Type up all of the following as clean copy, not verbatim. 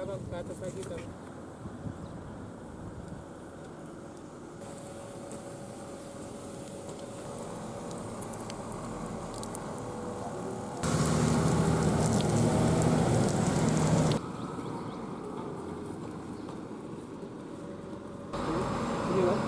Bang, ke atas lagi Bang. Ini Bang.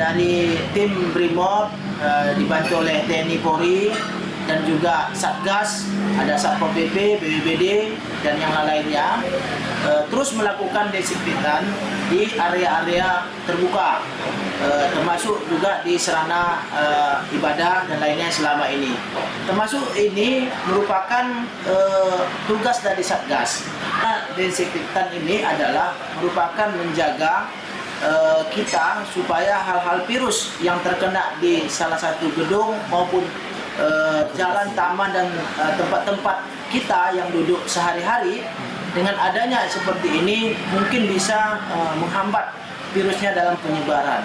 Dari tim Brimob dibantu oleh TNI Polri dan juga Satgas, ada Satpol PP, BPBD dan yang lainnya terus melakukan desinfektan di area-area terbuka, termasuk juga di sarana ibadah dan lainnya selama ini. Termasuk ini merupakan tugas dari Satgas. Nah, desinfektan ini adalah merupakan menjaga kita supaya hal-hal virus yang terkena di salah satu gedung maupun jalan, taman dan tempat-tempat kita yang duduk sehari-hari, dengan adanya seperti ini mungkin bisa menghambat virusnya dalam penyebaran.